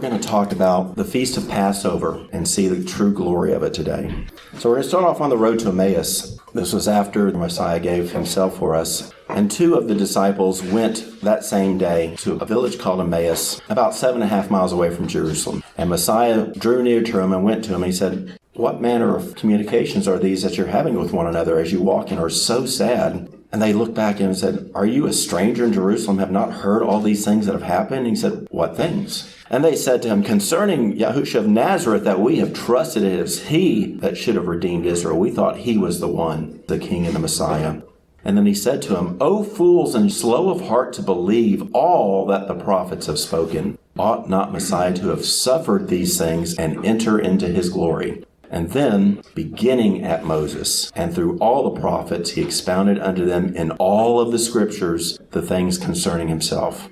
going to talk about the Feast of Passover and see the true glory of it today. So we're going to start off on the road to Emmaus. This was after the Messiah gave himself for us. And two of the disciples went that same day to a village called Emmaus, about 7.5 miles away from Jerusalem. And Messiah drew near to him and went to him. He said, "What manner of communications are these that you're having with one another as you walk and are so sad?" And they looked back at him and said, "Are you a stranger in Jerusalem, have not heard all these things that have happened?" And he said, "What things?" And they said to him, "Concerning Yahushua of Nazareth, that we have trusted it is he that should have redeemed Israel. We thought he was the one, the king and the Messiah." And then he said to him, "O fools and slow of heart to believe all that the prophets have spoken. Ought not Messiah to have suffered these things and enter into his glory?" And then, beginning at Moses and through all the prophets, he expounded unto them in all of the scriptures the things concerning himself.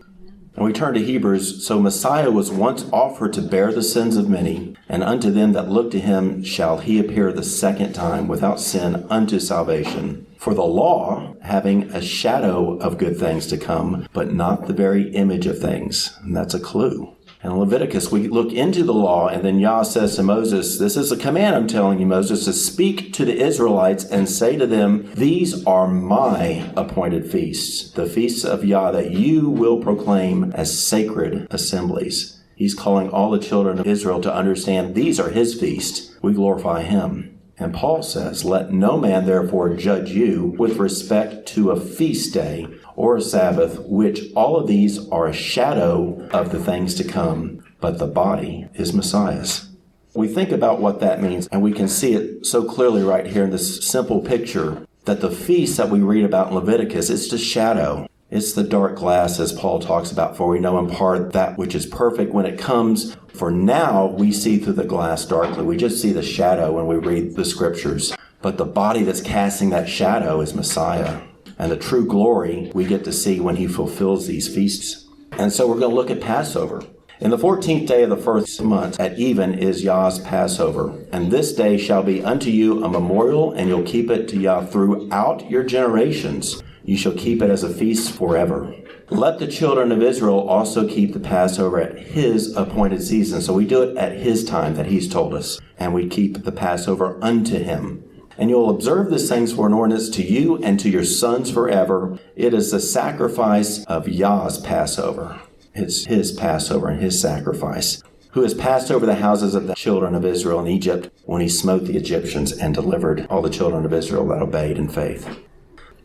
And we turn to Hebrews. So Messiah was once offered to bear the sins of many, and unto them that look to him shall he appear the second time without sin unto salvation. For the law, having a shadow of good things to come, but not the very image of things. And that's a clue. In Leviticus, we look into the law, and then Yah says to Moses, "This is a command I'm telling you, Moses, to speak to the Israelites and say to them, these are my appointed feasts, the feasts of Yah that you will proclaim as sacred assemblies." He's calling all the children of Israel to understand these are his feasts. We glorify him. And Paul says, "Let no man therefore judge you with respect to a feast day or a Sabbath, which all of these are a shadow of the things to come, but the body is Messiah's." We think about what that means, and we can see it so clearly right here in this simple picture that the feast that we read about in Leviticus is the shadow. It's the dark glass, as Paul talks about, for we know in part that which is perfect when it comes. For now we see through the glass darkly. We just see the shadow when we read the scriptures. But the body that's casting that shadow is Messiah. And the true glory we get to see when he fulfills these feasts. And so we're going to look at Passover. In the 14th day of the first month at even is Yah's Passover. And this day shall be unto you a memorial, and you'll keep it to Yah throughout your generations. You shall keep it as a feast forever. Let the children of Israel also keep the Passover at his appointed season. So we do it at his time that he's told us. And we keep the Passover unto him. And you'll observe these things for an ordinance to you and to your sons forever. It is the sacrifice of Yah's Passover. It's his Passover and his sacrifice, who has passed over the houses of the children of Israel in Egypt when he smote the Egyptians and delivered all the children of Israel that obeyed in faith.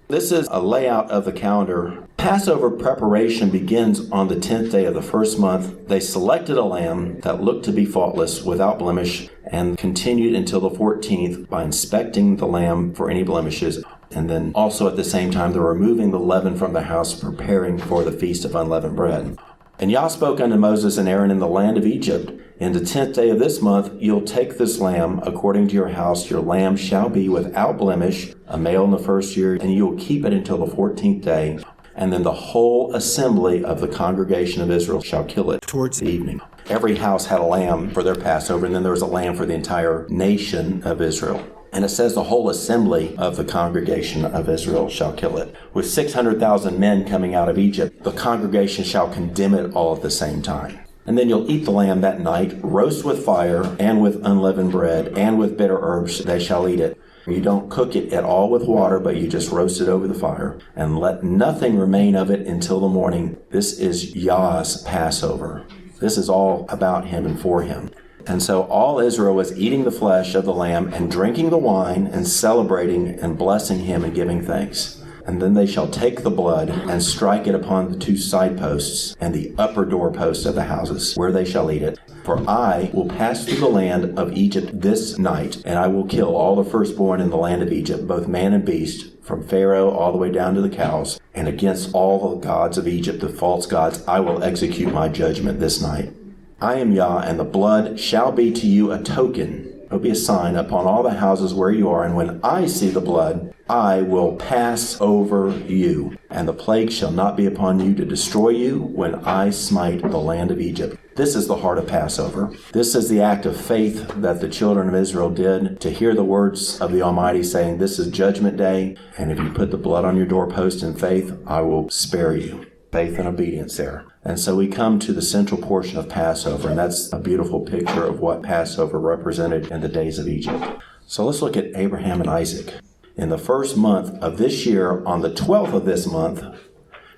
This is a layout of the calendar. Passover preparation begins on the 10th day of the first month. They selected a lamb that looked to be faultless, without blemish, and continued until the 14th by inspecting the lamb for any blemishes. And then also at the same time, they're removing the leaven from the house, preparing for the feast of unleavened bread. And Yah spoke unto Moses and Aaron in the land of Egypt, "In the 10th day of this month you'll take this lamb according to your house. Your lamb shall be without blemish, a male in the first year, and you will keep it until the 14th day. And then the whole assembly of the congregation of Israel shall kill it towards the evening." Every house had a lamb for their Passover, and then there was a lamb for the entire nation of Israel. And it says the whole assembly of the congregation of Israel shall kill it. With 600,000 men coming out of Egypt, the congregation shall condemn it all at the same time. And then you'll eat the lamb that night, roast with fire, and with unleavened bread, and with bitter herbs they shall eat it. You don't cook it at all with water, but you just roast it over the fire. And let nothing remain of it until the morning. This is Yah's Passover. This is all about him and for him. And so all Israel was eating the flesh of the lamb and drinking the wine and celebrating and blessing him and giving thanks. And then they shall take the blood and strike it upon the two side posts and the upper door posts of the houses, where they shall eat it. For I will pass through the land of Egypt this night, and I will kill all the firstborn in the land of Egypt, both man and beast, from Pharaoh all the way down to the cows. And against all the gods of Egypt, the false gods, I will execute my judgment this night. I am Yah, and the blood shall be to you a token. It'll be a sign upon all the houses where you are, and when I see the blood, I will pass over you, and the plague shall not be upon you to destroy you when I smite the land of Egypt. This is the heart of Passover. This is the act of faith that the children of Israel did to hear the words of the Almighty saying, this is judgment day, and if you put the blood on your doorpost in faith, I will spare you. faith and obedience there. And so we come to the central portion of Passover, and that's a beautiful picture of what Passover represented in the days of Egypt. So let's look at Abraham and Isaac. In the first month of this year, on the 12th of this month,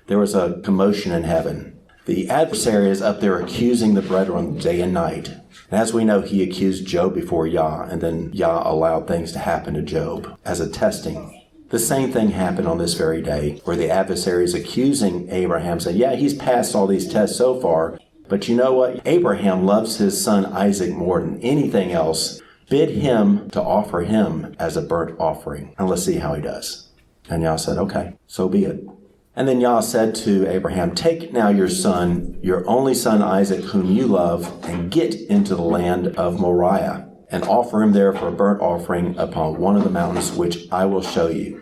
there was a commotion in heaven. The adversary is up there accusing the brethren day and night. And as we know, he accused Job before Yah, and then Yah allowed things to happen to Job as a testing. The same thing happened on this very day, where the adversary is accusing Abraham, saying, yeah, he's passed all these tests so far, but you know what? Abraham loves his son Isaac more than anything else. Bid him to offer him as a burnt offering, and let's see how he does. And Yah said, okay, so be it. And then Yah said to Abraham, take now your son, your only son Isaac, whom you love, and get into the land of Moriah, and offer him there for a burnt offering upon one of the mountains which I will show you.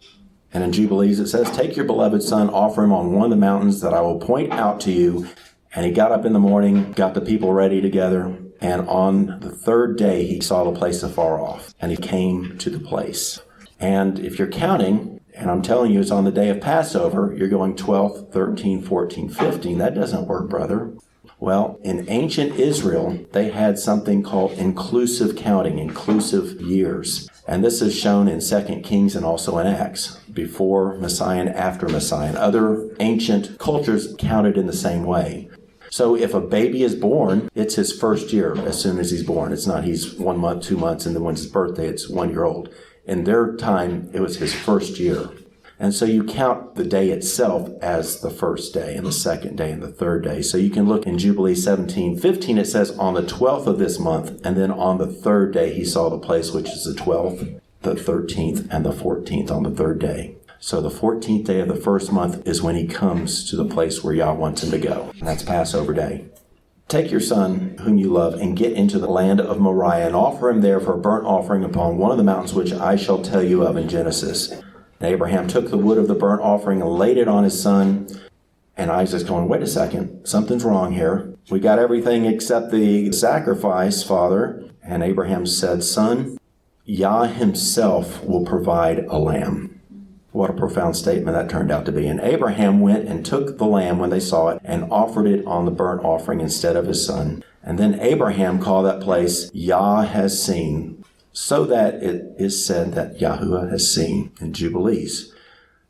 And in Jubilees it says, take your beloved son, offer him on one of the mountains that I will point out to you. And he got up in the morning, got the people ready together, and on the third day he saw the place afar off, and he came to the place. And if you're counting, and I'm telling you it's on the day of Passover, you're going 12, 13, 14, 15. That doesn't work, brother. Well, in ancient Israel, they had something called inclusive counting, inclusive years. And this is shown in 2 Kings and also in Acts, before Messiah and after Messiah. And other ancient cultures counted in the same way. So if a baby is born, it's his first year as soon as he's born. It's not he's 1 month, 2 months, and then when's his birthday, it's 1 year old. In their time, it was his first year. And so you count the day itself as the first day, and the second day, and the third day. So you can look in Jubilee 17:15, it says, on the 12th of this month, and then on the third day he saw the place, which is the 12th, the 13th, and the 14th on the third day. So the 14th day of the first month is when he comes to the place where Yah wants him to go. And that's Passover day. Take your son, whom you love, and get into the land of Moriah, and offer him there for a burnt offering upon one of the mountains which I shall tell you of in Genesis. And Abraham took the wood of the burnt offering and laid it on his son. And Isaac's going, wait a second, something's wrong here. We got everything except the sacrifice, Father. And Abraham said, son, Yah himself will provide a lamb. What a profound statement that turned out to be. And Abraham went and took the lamb when they saw it and offered it on the burnt offering instead of his son. And then Abraham called that place Yah has seen, so that it is said that Yahuwah has seen in Jubilees.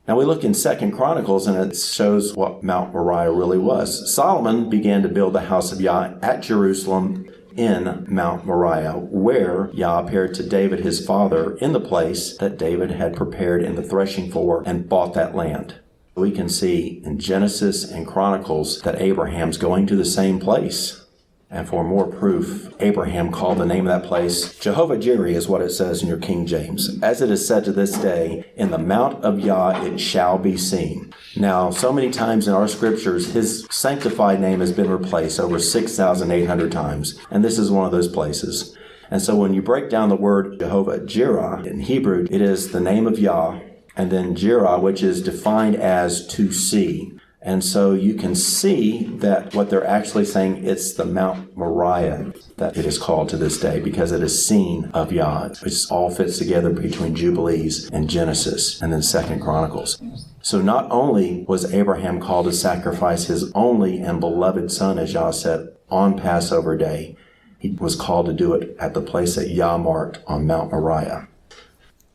Now we look in 2 Chronicles and it shows what Mount Moriah really was. Solomon began to build the house of Yah at Jerusalem in Mount Moriah, where Yah appeared to David his father in the place that David had prepared in the threshing floor and bought that land. We can see in Genesis and Chronicles that Abraham's going to the same place. And for more proof, Abraham called the name of that place Jehovah Jireh, is what it says in your King James. As it is said to this day, in the mount of Yah it shall be seen. Now, so many times in our scriptures, his sanctified name has been replaced over 6,800 times. And this is one of those places. And so when you break down the word Jehovah Jireh, in Hebrew, it is the name of Yah, and then Jireh, which is defined as to see. And so you can see that what they're actually saying, it's the Mount Moriah that it is called to this day, because it is seen of Yah. It all fits together between Jubilees and Genesis and then 2 Chronicles. So not only was Abraham called to sacrifice his only and beloved son, as Yah said, on Passover day, he was called to do it at the place that Yah marked on Mount Moriah.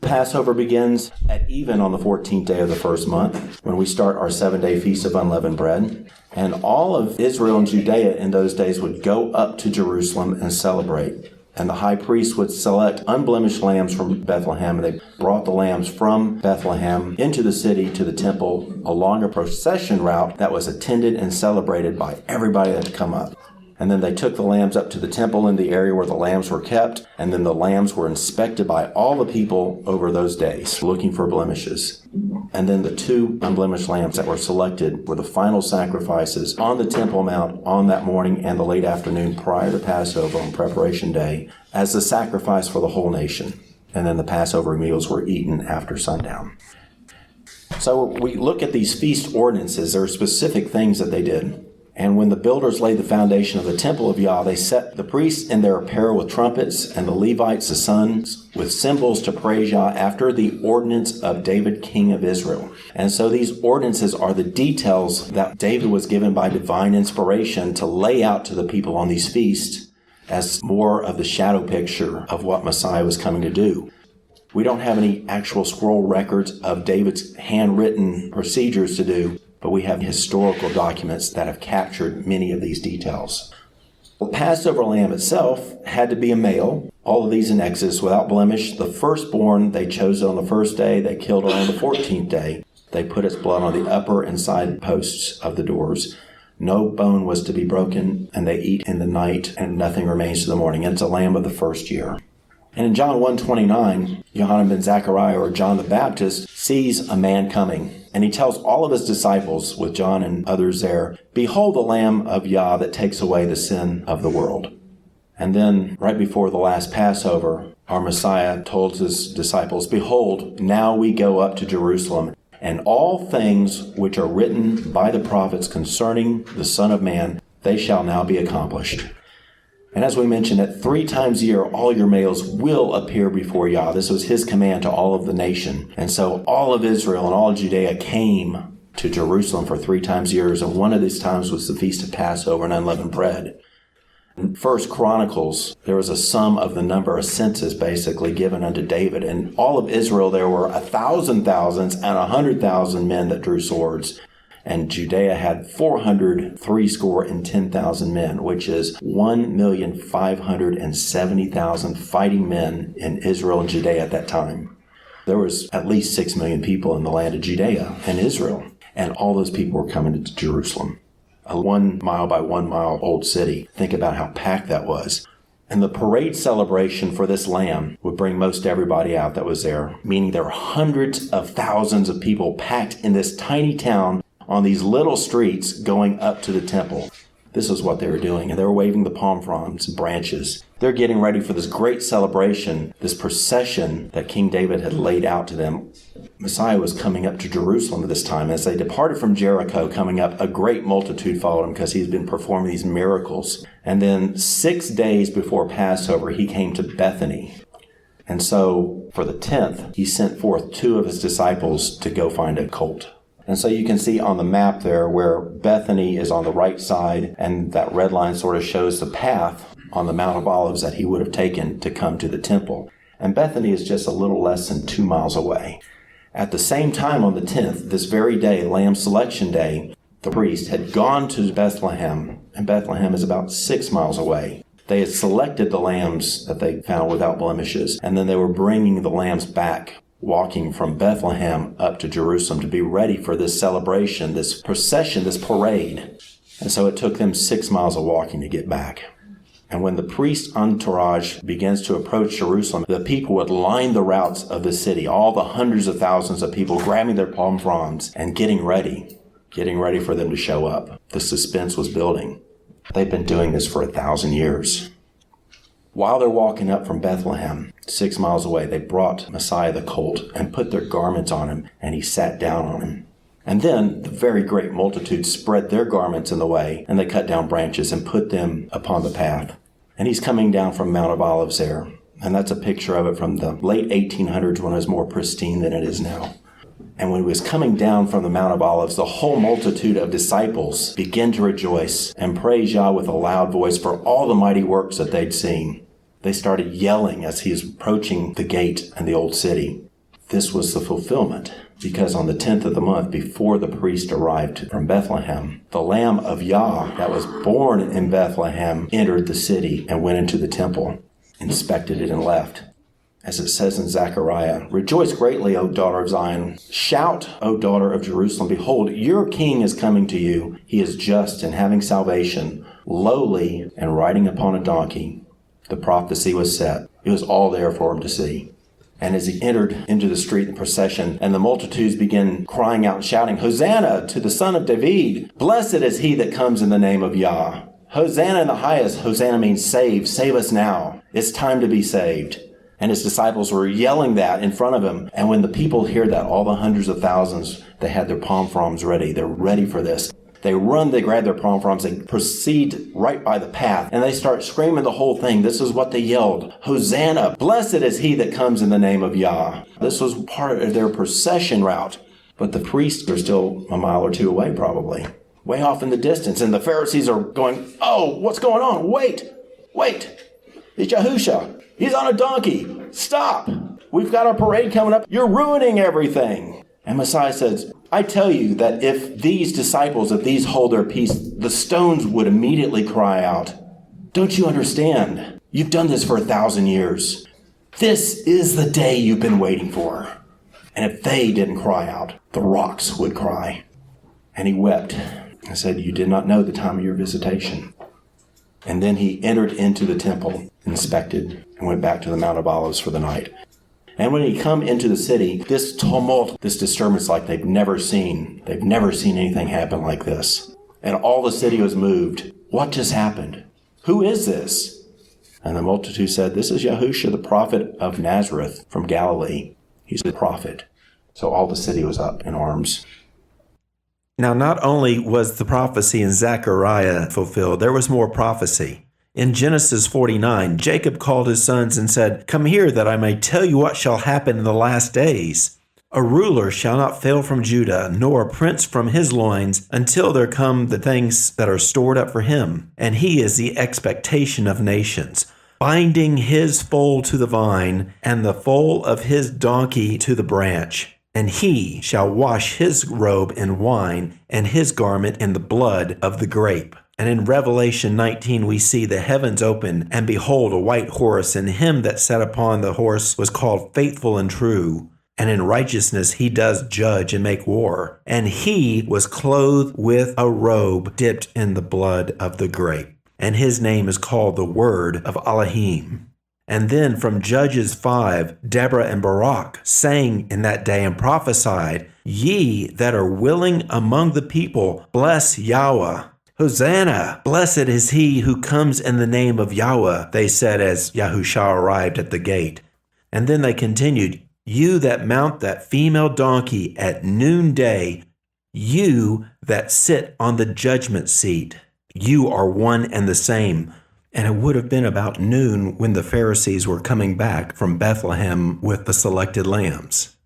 Passover begins at even on the 14th day of the first month, when we start our 7-day Feast of Unleavened Bread. And all of Israel and Judea in those days would go up to Jerusalem and celebrate. And the high priest would select unblemished lambs from Bethlehem. And they brought the lambs from Bethlehem into the city to the temple along a procession route that was attended and celebrated by everybody that had come up. And then they took the lambs up to the temple in the area where the lambs were kept. And then the lambs were inspected by all the people over those days, looking for blemishes. And then the 2 unblemished lambs that were selected were the final sacrifices on the Temple Mount on that morning and the late afternoon prior to Passover on Preparation Day as the sacrifice for the whole nation. And then the Passover meals were eaten after sundown. So we look at these feast ordinances. There are specific things that they did. And when the builders laid the foundation of the temple of Yah, they set the priests in their apparel with trumpets, and the Levites, the sons, with cymbals to praise Yah after the ordinance of David, king of Israel. And so these ordinances are the details that David was given by divine inspiration to lay out to the people on these feasts as more of the shadow picture of what Messiah was coming to do. We don't have any actual scroll records of David's handwritten procedures to do, but we have historical documents that have captured many of these details. The Passover lamb itself had to be a male, all of these in Exodus, without blemish. The firstborn, they chose it on the first day. They killed it on the 14th day. They put its blood on the upper and side posts of the doors. No bone was to be broken, and they eat in the night, and nothing remains to the morning. It's a lamb of the first year. And in John 1:29, Yohanan ben Zechariah, or John the Baptist, sees a man coming. And he tells all of his disciples, with John and others there, "Behold the Lamb of Yah that takes away the sin of the world." And then, right before the last Passover, our Messiah told his disciples, "Behold, now we go up to Jerusalem, and all things which are written by the prophets concerning the Son of Man, they shall now be accomplished." And as we mentioned, that 3 times a year, all your males will appear before Yah. This was his command to all of the nation. And so all of Israel and all of Judea came to Jerusalem for 3 times a year. And one of these times was the Feast of Passover and unleavened bread. In 1 Chronicles, there was a sum of the number, a census basically given unto David. And all of Israel, there were 1,000 thousands and 100,000 men that drew swords. And Judea had 410,000 men, which is 1,570,000 fighting men in Israel and Judea at that time. There was at least 6 million people in the land of Judea and Israel. And all those people were coming to Jerusalem. A 1 mile by 1 mile old city. Think about how packed that was. And the parade celebration for this lamb would bring most everybody out that was there, meaning there were hundreds of thousands of people packed in this tiny town on these little streets going up to the temple. This is what they were doing, and they were waving the palm fronds and branches. They're getting ready for this great celebration, this procession that King David had laid out to them. Messiah was coming up to Jerusalem at this time. As they departed from Jericho, coming up, a great multitude followed him because he's been performing these miracles. And then 6 days before Passover, he came to Bethany. And so for the 10th, he sent forth 2 of his disciples to go find a colt. And so you can see on the map there where Bethany is on the right side, and that red line sort of shows the path on the Mount of Olives that he would have taken to come to the temple. And Bethany is just a little less than 2 miles away. At the same time on the 10th, this very day, Lamb Selection Day, the priest had gone to Bethlehem, and Bethlehem is about 6 miles away. They had selected the lambs that they found without blemishes, and then they were bringing the lambs back, walking from Bethlehem up to Jerusalem to be ready for this celebration, this procession, this parade. And so it took them 6 miles of walking to get back. And when the priest's entourage begins to approach Jerusalem, the people would line the routes of the city, all the hundreds of thousands of people grabbing their palm fronds and getting ready for them to show up. The suspense was building. They've been doing this for 1,000 years. While they're walking up from Bethlehem, 6 miles away, they brought Messiah the colt and put their garments on him, and he sat down on him. And then the very great multitude spread their garments in the way, and they cut down branches and put them upon the path. And he's coming down from Mount of Olives there. And that's a picture of it from the late 1800s when it was more pristine than it is now. And when he was coming down from the Mount of Olives, the whole multitude of disciples began to rejoice and praise Yah with a loud voice for all the mighty works that they'd seen. They started yelling as he was approaching the gate and the old city. This was the fulfillment, because on the 10th of the month, before the priest arrived from Bethlehem, the Lamb of Yah that was born in Bethlehem entered the city and went into the temple, inspected it, and left. As it says in Zechariah, "Rejoice greatly, O daughter of Zion. Shout, O daughter of Jerusalem. Behold, your king is coming to you. He is just and having salvation, lowly and riding upon a donkey." The prophecy was set. It was all there for him to see. And as he entered into the street in procession, and the multitudes began crying out and shouting, "Hosanna to the Son of David! Blessed is he that comes in the name of Yah! Hosanna in the highest!" Hosanna means save. Save us now. It's time to be saved. And his disciples were yelling that in front of him. And when the people hear that, all the hundreds of thousands, they had their palm fronds ready. They're ready for this. They run, they grab their palm fronds, they proceed right by the path, and they start screaming the whole thing. This is what they yelled. Hosanna! Blessed is he that comes in the name of Yah. This was part of their procession route. But the priests are still a mile or two away, probably, way off in the distance. And the Pharisees are going, oh, what's going on? Wait! It's Yahusha. He's on a donkey. Stop! We've got our parade coming up. You're ruining everything. And Messiah says, I tell you that if these disciples, if these hold their peace, the stones would immediately cry out. Don't you understand? You've done this for 1,000 years. This is the day you've been waiting for. And if they didn't cry out, the rocks would cry. And he wept and said, you did not know the time of your visitation. And then he entered into the temple, inspected, and went back to the Mount of Olives for the night. And when he come into the city, this tumult, this disturbance like they've never seen. They've never seen anything happen like this. And all the city was moved. What just happened? Who is this? And the multitude said, this is Yahusha, the prophet of Nazareth from Galilee. He's a prophet. So all the city was up in arms. Now, not only was the prophecy in Zechariah fulfilled, there was more prophecy. In Genesis 49, Jacob called his sons and said, come here that I may tell you what shall happen in the last days. A ruler shall not fail from Judah, nor a prince from his loins, until there come the things that are stored up for him. And he is the expectation of nations, binding his foal to the vine, and the foal of his donkey to the branch. And he shall wash his robe in wine, and his garment in the blood of the grape. And in Revelation 19 we see the heavens open, and behold a white horse, and him that sat upon the horse was called Faithful and True. And in righteousness he does judge and make war. And he was clothed with a robe dipped in the blood of the grape. And his name is called the Word of Elohim. And then from Judges 5, Deborah and Barak sang in that day and prophesied, ye that are willing among the people, bless Yahweh. Hosanna! Blessed is he who comes in the name of Yahweh, they said as Yahusha arrived at the gate. And then they continued, you that mount that female donkey at noonday, you that sit on the judgment seat, you are one and the same. And it would have been about noon when the Pharisees were coming back from Bethlehem with the selected lambs.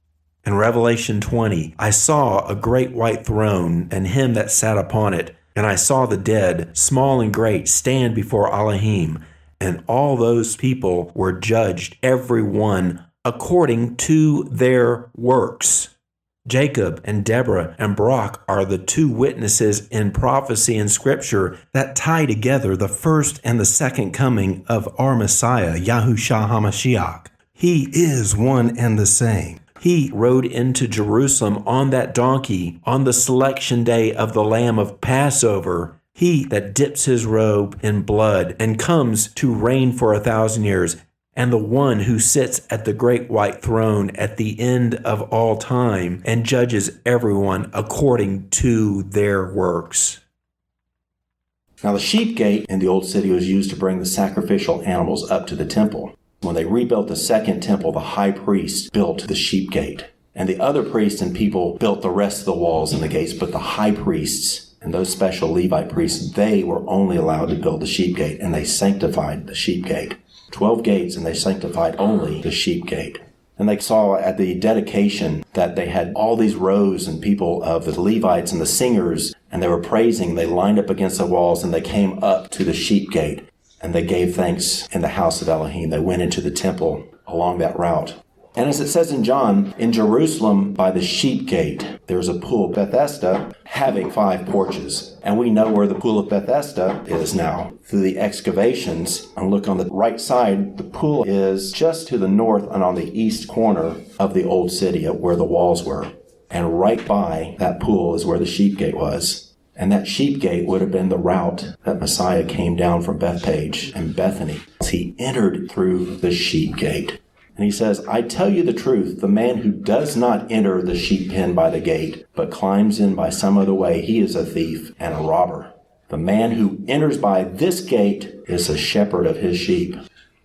In Revelation 20, I saw a great white throne and him that sat upon it. And I saw the dead, small and great, stand before Elohim. And all those people were judged, every one according to their works. Jacob and Deborah and Barak are the two witnesses in prophecy and scripture that tie together the first and the second coming of our Messiah, Yahushua HaMashiach. He is one and the same. He rode into Jerusalem on that donkey on the selection day of the Lamb of Passover. He that dips his robe in blood and comes to reign for 1,000 years. And the one who sits at the great white throne at the end of all time and judges everyone according to their works. Now the sheep gate in the old city was used to bring the sacrificial animals up to the temple. When they rebuilt the second temple, the high priest built the sheep gate. And the other priests and people built the rest of the walls and the gates, but the high priests and those special Levite priests, they were only allowed to build the sheep gate, and they sanctified the sheep gate. 12 gates, and they sanctified only the sheep gate. And they saw at the dedication that they had all these rows and people of the Levites and the singers, and they were praising. They lined up against the walls, and they came up to the sheep gate, and they gave thanks in the house of Elohim. They went into the temple along that route. And as it says in John, in Jerusalem by the sheep gate, there's a pool, Bethesda, having 5 porches. And we know where the pool of Bethesda is now through the excavations. And look on the right side, the pool is just to the north and on the east corner of the old city where the walls were. And right by that pool is where the sheep gate was. And that sheep gate would have been the route that Messiah came down from Bethpage and Bethany. He entered through the sheep gate. And he says, I tell you the truth, the man who does not enter the sheep pen by the gate, but climbs in by some other way, he is a thief and a robber. The man who enters by this gate is a shepherd of his sheep.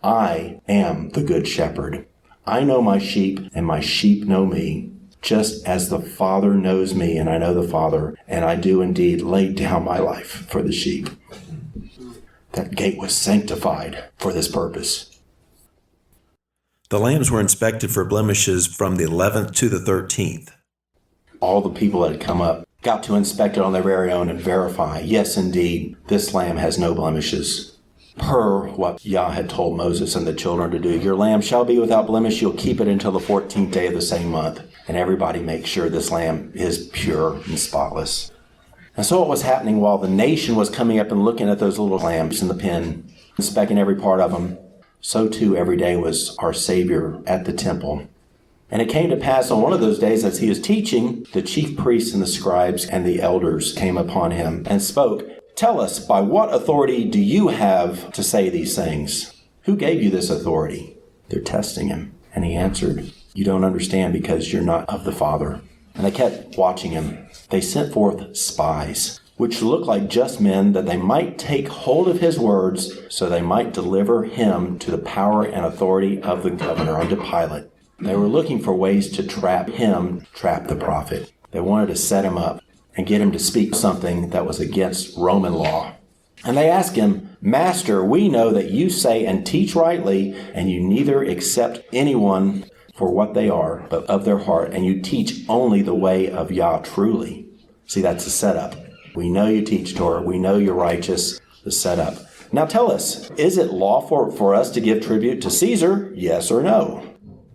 I am the good shepherd. I know my sheep, and my sheep know me. just as the Father knows me and I know the Father, and I do indeed lay down my life for the sheep. That gate was sanctified for this purpose. The lambs were inspected for blemishes from the 11th to the 13th. All the people that had come up got to inspect it on their very own and verify, yes, indeed, this lamb has no blemishes. Per what Yah had told Moses and the children to do, your lamb shall be without blemish. You'll keep it until the 14th day of the same month. And everybody make sure this lamb is pure and spotless. And so what was happening while the nation was coming up and looking at those little lambs in the pen, inspecting every part of them, so too every day was our Savior at the temple. And it came to pass on one of those days as he was teaching, the chief priests and the scribes and the elders came upon him and spoke, tell us, by what authority do you have to say these things? Who gave you this authority? They're testing him. And he answered, you don't understand because you're not of the Father. And they kept watching him. They sent forth spies, which looked like just men, that they might take hold of his words, so they might deliver him to the power and authority of the governor, unto Pilate. They were looking for ways to trap him, trap the prophet. They wanted to set him up and get him to speak something that was against Roman law. And they asked him, Master, we know that you say and teach rightly, and you neither accept anyone for what they are, but of their heart, and you teach only the way of Yah truly. See, that's the setup. We know you teach Torah. We know you're righteous. The setup. Now tell us, is it lawful for us to give tribute to Caesar? Yes or no?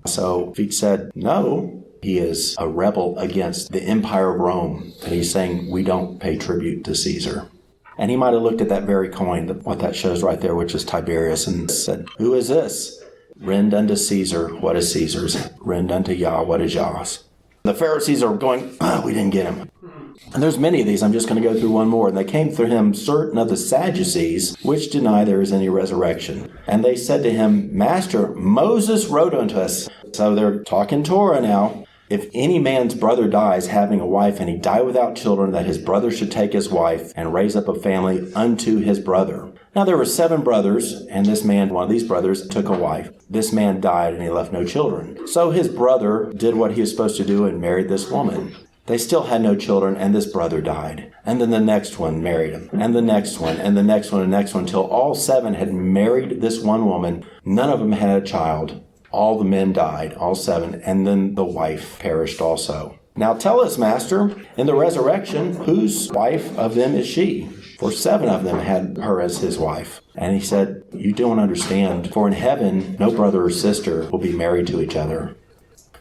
So he said, no. He is a rebel against the empire of Rome. And he's saying, we don't pay tribute to Caesar. And he might have looked at that very coin, what that shows right there, which is Tiberius, and said, who is this? Rend unto Caesar, what is Caesar's? Rend unto Yah, what is Yah's? The Pharisees are going, we didn't get him. And there's many of these. I'm just going to go through one more. And they came through him certain of the Sadducees, which deny there is any resurrection. And they said to him, Master, Moses wrote unto us. So they're talking Torah now. If any man's brother dies having a wife, and he die without children, that his brother should take his wife and raise up a family unto his brother. Now there were 7 brothers, and this man, one of these brothers, took a wife. This man died, and he left no children. So his brother did what he was supposed to do and married this woman. They still had no children, and this brother died. And then the next one married him, and the next one, and the next one, and the next one, until all 7 had married this one woman. None of them had a child. All the men died, all 7, and then the wife perished also. Now tell us, Master, in the resurrection, whose wife of them is she? For 7 of them had her as his wife. And he said, you don't understand, for in heaven no brother or sister will be married to each other.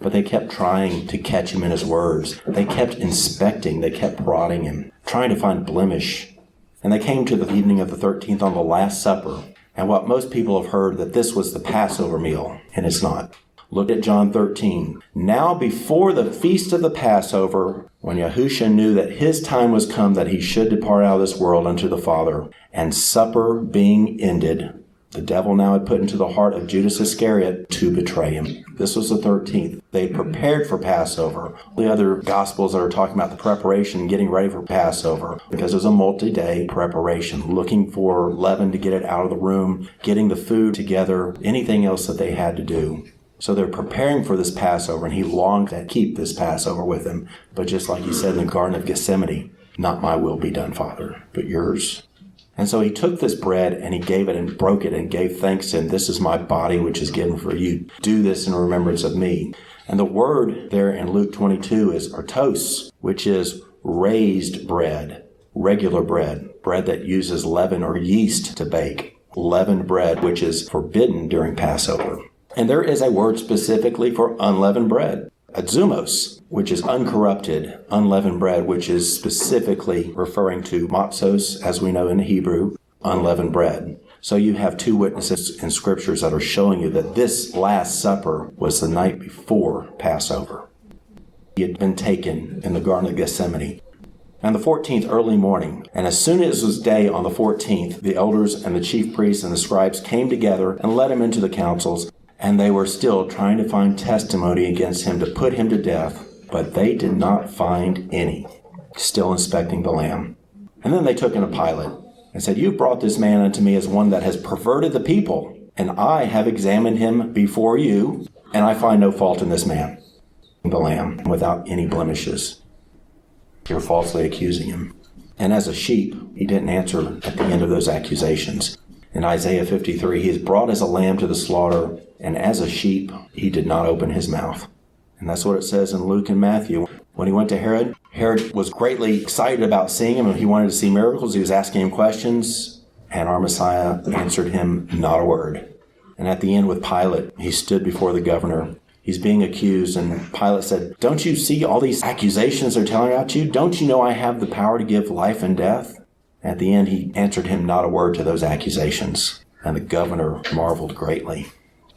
But they kept trying to catch him in his words. They kept inspecting, they kept prodding him, trying to find blemish. And they came to the evening of the 13th on the Last Supper. And what most people have heard, that this was the Passover meal, and it's not. Look at John 13. Now before the feast of the Passover, when Yahusha knew that his time was come that he should depart out of this world unto the Father, and supper being ended, the devil now had put into the heart of Judas Iscariot to betray him. This was the 13th. They prepared for Passover. The other Gospels that are talking about the preparation, getting ready for Passover, because it was a multi-day preparation, looking for leaven to get it out of the room, getting the food together, anything else that they had to do. So they're preparing for this Passover, and he longed to keep this Passover with him. But just like he said in the Garden of Gethsemane, not my will be done, Father, but yours. And so he took this bread and he gave it and broke it and gave thanks to him. This is my body, which is given for you. Do this in remembrance of me. And the word there in Luke 22 is artos, which is raised bread, regular bread, bread that uses leaven or yeast to bake, leavened bread, which is forbidden during Passover. And there is a word specifically for unleavened bread, azumos, which is uncorrupted, unleavened bread, which is specifically referring to matzos, as we know in Hebrew, unleavened bread. So you have 2 witnesses in scriptures that are showing you that this Last Supper was the night before Passover. He had been taken in the Garden of Gethsemane. And the 14th early morning, and as soon as it was day on the 14th, the elders and the chief priests and the scribes came together and led him into the councils. And they were still trying to find testimony against him to put him to death, but they did not find any, still inspecting the lamb. And then they took him to Pilate and said, you brought this man unto me as one that has perverted the people, and I have examined him before you, and I find no fault in this man. the Lamb without any blemishes. You're falsely accusing him. And as a sheep, he didn't answer at the end of those accusations. In Isaiah 53, he is brought as a lamb to the slaughter, and as a sheep, he did not open his mouth. And that's what it says in Luke and Matthew. When he went to Herod, Herod was greatly excited about seeing him, and he wanted to see miracles. He was asking him questions, and our Messiah answered him not a word. And at the end with Pilate, he stood before the governor. He's being accused, and Pilate said, "Don't you see all these accusations they're telling about you? Don't you know I have the power to give life and death?" At the end, he answered him not a word to those accusations, and the governor marveled greatly.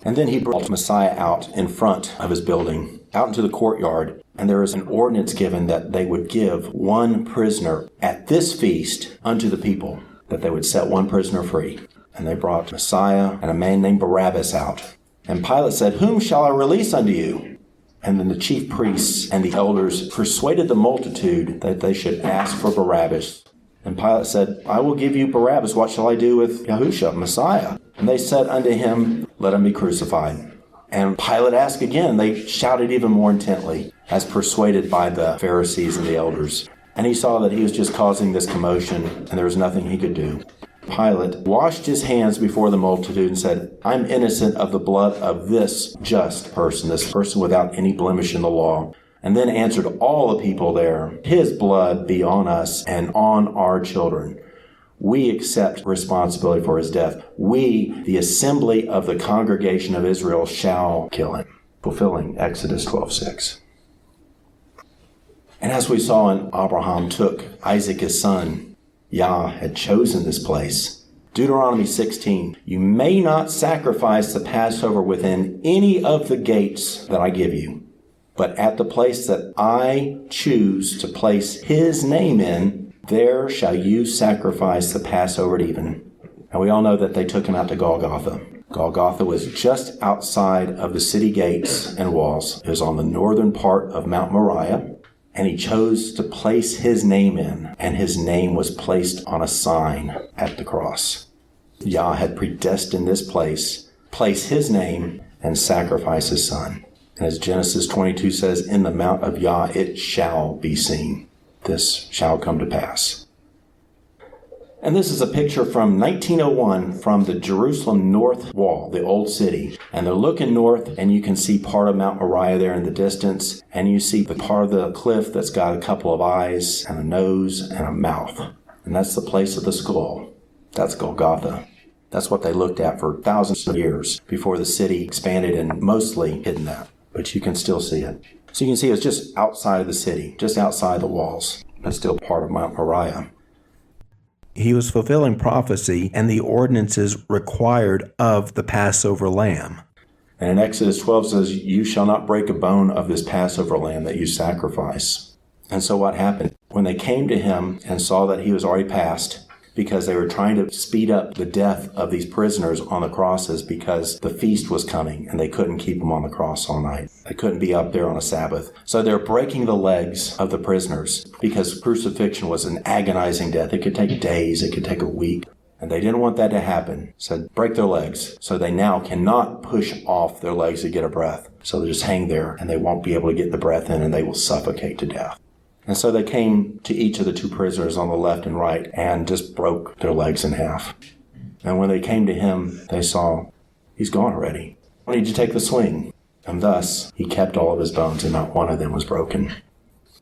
And then he brought Messiah out in front of his building, out into the courtyard, and there was an ordinance given that they would give one prisoner at this feast unto the people, that they would set one prisoner free. And they brought Messiah and a man named Barabbas out. And Pilate said, "Whom shall I release unto you?" And then the chief priests and the elders persuaded the multitude that they should ask for Barabbas. And Pilate said, "I will give you Barabbas. What shall I do with Yahushua, Messiah?" And they said unto him, "Let him be crucified." And Pilate asked again. They shouted even more intently, as persuaded by the Pharisees and the elders. And he saw that he was just causing this commotion, and there was nothing he could do. Pilate washed his hands before the multitude and said, "I'm innocent of the blood of this just person, this person without any blemish in the law." And then answered all the people there, "His blood be on us and on our children. We accept responsibility for his death. We, the assembly of the congregation of Israel, shall kill him." Fulfilling Exodus 12:6. And as we saw when Abraham took Isaac his son, Yah had chosen this place. Deuteronomy 16, "You may not sacrifice the Passover within any of the gates that I give you, but at the place that I choose to place his name in, there shall you sacrifice the Passover at even." And we all know that they took him out to Golgotha. Golgotha was just outside of the city gates and walls. It was on the northern part of Mount Moriah. And he chose to place his name in, and his name was placed on a sign at the cross. Yah had predestined this place his name, and sacrifice his son. And as Genesis 22 says, "In the mount of Yah it shall be seen." This shall come to pass. And this is a picture from 1901 from the Jerusalem North Wall, the old city. And they're looking north, and you can see part of Mount Moriah there in the distance. And you see the part of the cliff that's got a couple of eyes and a nose and a mouth. And that's the place of the skull. That's Golgotha. That's what they looked at for thousands of years before the city expanded and mostly hidden that. But you can still see it. So you can see it's just outside of the city, just outside the walls. It's still part of Mount Moriah. He was fulfilling prophecy and the ordinances required of the Passover lamb. And in Exodus 12 says, "You shall not break a bone of this Passover lamb that you sacrifice." And so what happened? When they came to him and saw that he was already passed, because they were trying to speed up the death of these prisoners on the crosses because the feast was coming and they couldn't keep them on the cross all night. They couldn't be up there on a Sabbath. So they're breaking the legs of the prisoners because crucifixion was an agonizing death. It could take days. It could take a week. And they didn't want that to happen. So break their legs. So they now cannot push off their legs to get a breath. So they just hang there and they won't be able to get the breath in and they will suffocate to death. And so they came to each of the two prisoners on the left and right and just broke their legs in half. And when they came to him, they saw, he's gone already. Why did you take the swing? And thus he kept all of his bones, and not one of them was broken.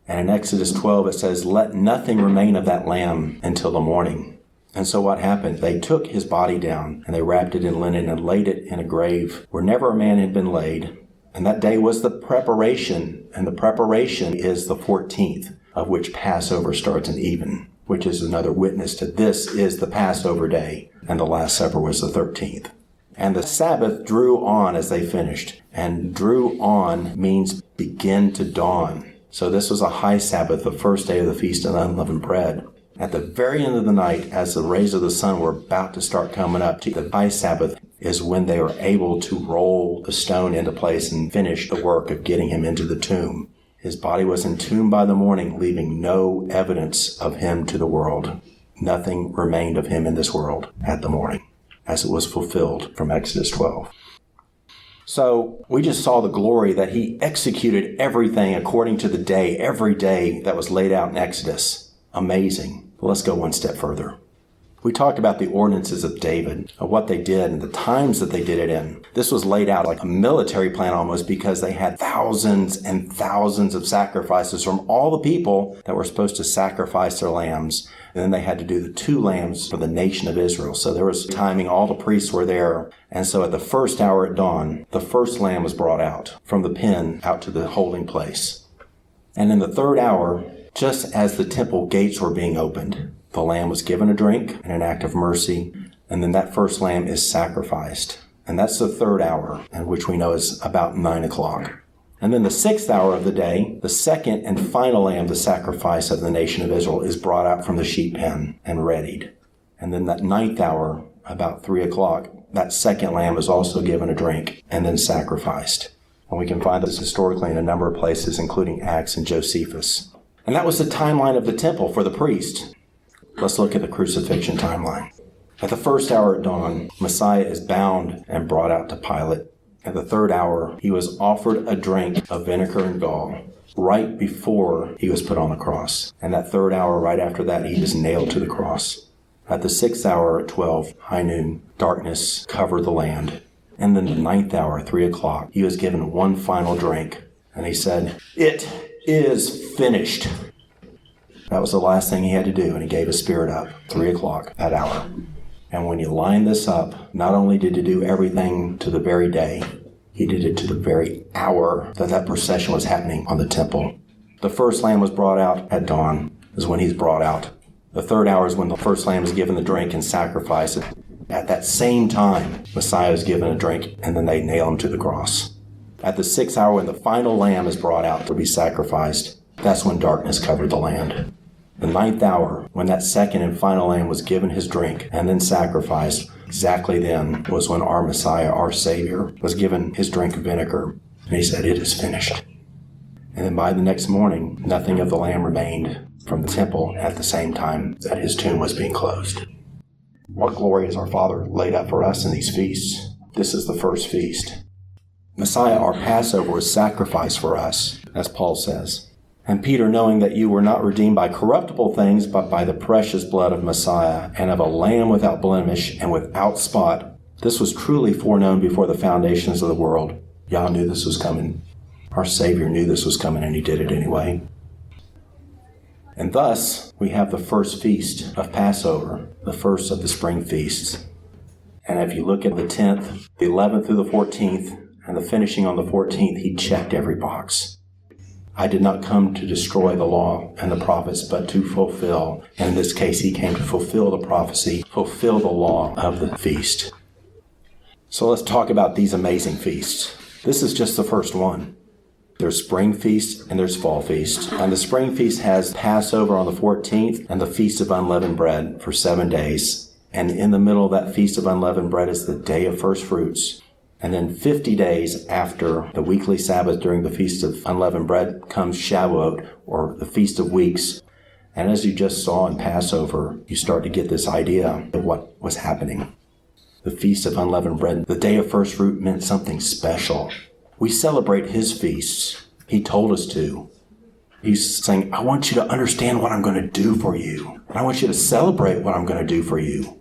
And in Exodus 12 it says, "Let nothing remain of that lamb until the morning." And so what happened? They took his body down, and they wrapped it in linen and laid it in a grave where never a man had been laid. And that day was the preparation, and the preparation is the 14th, of which Passover starts in even, which is another witness to this is the Passover day, and the Last Supper was the 13th. And the Sabbath drew on as they finished, and drew on means begin to dawn. So this was a high Sabbath, the first day of the Feast of Unleavened Bread. At the very end of the night, as the rays of the sun were about to start coming up to the high Sabbath, is when they were able to roll the stone into place and finish the work of getting him into the tomb. His body was entombed by the morning, leaving no evidence of him to the world. Nothing remained of him in this world at the morning, as it was fulfilled from Exodus 12. So we just saw the glory that he executed everything according to the day, every day that was laid out in Exodus. Amazing. But let's go one step further. We talked about the ordinances of David, of what they did and the times that they did it in. This was laid out like a military plan almost, because they had thousands and thousands of sacrifices from all the people that were supposed to sacrifice their lambs. And then they had to do the 2 lambs for the nation of Israel. So there was timing, all the priests were there. And so at the first hour at dawn, the first lamb was brought out from the pen out to the holding place. And in the 3rd hour, just as the temple gates were being opened, the lamb was given a drink in an act of mercy, and then that first lamb is sacrificed. And that's the 3rd hour, and which we know is about 9 o'clock. And then the 6th hour of the day, the second and final lamb, the sacrifice of the nation of Israel, is brought out from the sheep pen and readied. And then that 9th hour, about 3 o'clock, that second lamb is also given a drink and then sacrificed. And we can find this historically in a number of places, including Acts and Josephus. And that was the timeline of the temple for the priest. Let's look at the crucifixion timeline. At the 1st hour at dawn, Messiah is bound and brought out to Pilate. At the 3rd hour, he was offered a drink of vinegar and gall right before he was put on the cross. And that 3rd hour, right after that, he was nailed to the cross. At the 6th hour at 12, high noon, darkness covered the land. And then the 9th hour, 3 o'clock, he was given one final drink. And he said, "It is finished." That was the last thing he had to do, and he gave his spirit up, 3 o'clock, that hour. And when you line this up, not only did he do everything to the very day, he did it to the very hour that procession was happening on the temple. The first lamb was brought out at dawn, is when he's brought out. The 3rd hour is when the first lamb is given the drink and sacrificed. At that same time, Messiah is given a drink, and then they nail him to the cross. At the 6th hour, when the final lamb is brought out to be sacrificed, that's when darkness covered the land. The 9th hour, when that second and final lamb was given his drink and then sacrificed, exactly then was when our Messiah, our Savior, was given his drink of vinegar. And he said, "It is finished." And then by the next morning, nothing of the lamb remained from the temple at the same time that his tomb was being closed. What glory has our Father laid up for us in these feasts? This is the first feast. Messiah, our Passover, was sacrificed for us, as Paul says. And Peter, knowing that you were not redeemed by corruptible things, but by the precious blood of Messiah, and of a lamb without blemish and without spot, this was truly foreknown before the foundations of the world. Yah knew this was coming. Our Savior knew this was coming, and he did it anyway. And thus, we have the first feast of Passover, the first of the spring feasts. And if you look at the 10th, the 11th through the 14th, and the finishing on the 14th, he checked every box. I did not come to destroy the law and the prophets, but to fulfill. And in this case, he came to fulfill the prophecy, fulfill the law of the feast. So let's talk about these amazing feasts. This is just the first one. There's spring feast and there's fall feast. And the spring feast has Passover on the 14th and the Feast of Unleavened Bread for 7 days. And in the middle of that Feast of Unleavened Bread is the Day of First Fruits. And then 50 days after the weekly Sabbath during the Feast of Unleavened Bread comes Shavuot, or the Feast of Weeks. And as you just saw in Passover, you start to get this idea of what was happening. The Feast of Unleavened Bread, the Day of First Fruit, meant something special. We celebrate his feasts. He told us to. He's saying, I want you to understand what I'm going to do for you. And I want you to celebrate what I'm going to do for you.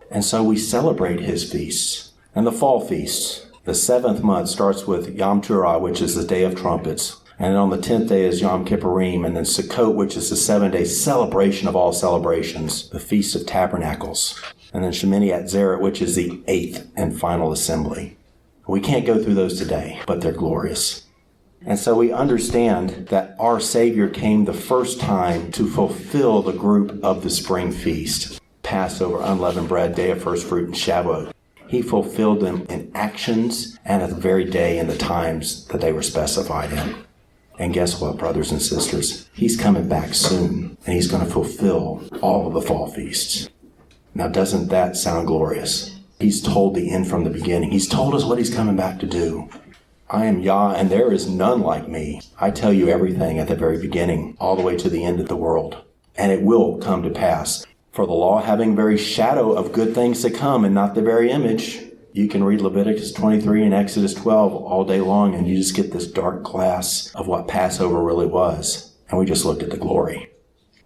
And so we celebrate his feasts. And the fall feasts, the 7th month starts with Yom Teruah, which is the Day of Trumpets. And on the 10th day is Yom Kippurim, and then Sukkot, which is the 7-day celebration of all celebrations, the Feast of Tabernacles. And then Shemini Atzeret, which is the 8th and final assembly. We can't go through those today, but they're glorious. And so we understand that our Savior came the first time to fulfill the group of the spring feast, Passover, Unleavened Bread, Day of First Fruit, and Shavuot. He fulfilled them in actions and at the very day and the times that they were specified in. And guess what, brothers and sisters? He's coming back soon, and he's going to fulfill all of the fall feasts. Now, doesn't that sound glorious? He's told the end from the beginning. He's told us what he's coming back to do. I am Yah, and there is none like me. I tell you everything at the very beginning, all the way to the end of the world. And it will come to pass. For the law having very shadow of good things to come and not the very image. You can read Leviticus 23 and Exodus 12 all day long, and you just get this dark glass of what Passover really was. And we just looked at the glory.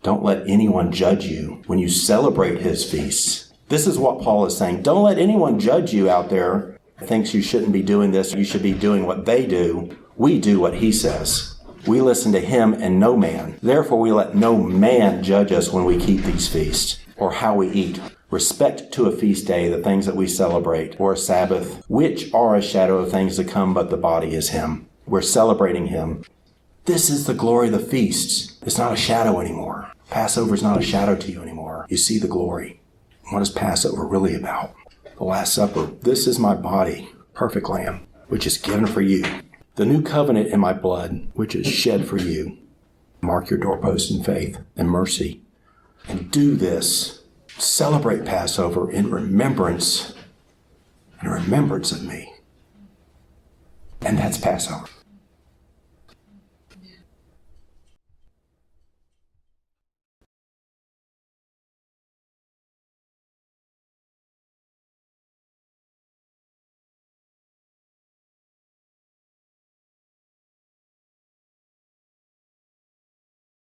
Don't let anyone judge you when you celebrate his feasts. This is what Paul is saying. Don't let anyone judge you out there who thinks you shouldn't be doing this. You should be doing what they do. We do what he says. We listen to him and no man. Therefore, we let no man judge us when we keep these feasts or how we eat. Respect to a feast day the things that we celebrate, or a Sabbath, which are a shadow of things to come, but the body is him. We're celebrating him. This is the glory of the feasts. It's not a shadow anymore. Passover is not a shadow to you anymore. You see the glory. What is Passover really about? The Last Supper. This is my body, perfect lamb, which is given for you. The new covenant in my blood, which is shed for you. Mark your doorpost in faith and mercy. And do this. Celebrate Passover in remembrance of me. And that's Passover.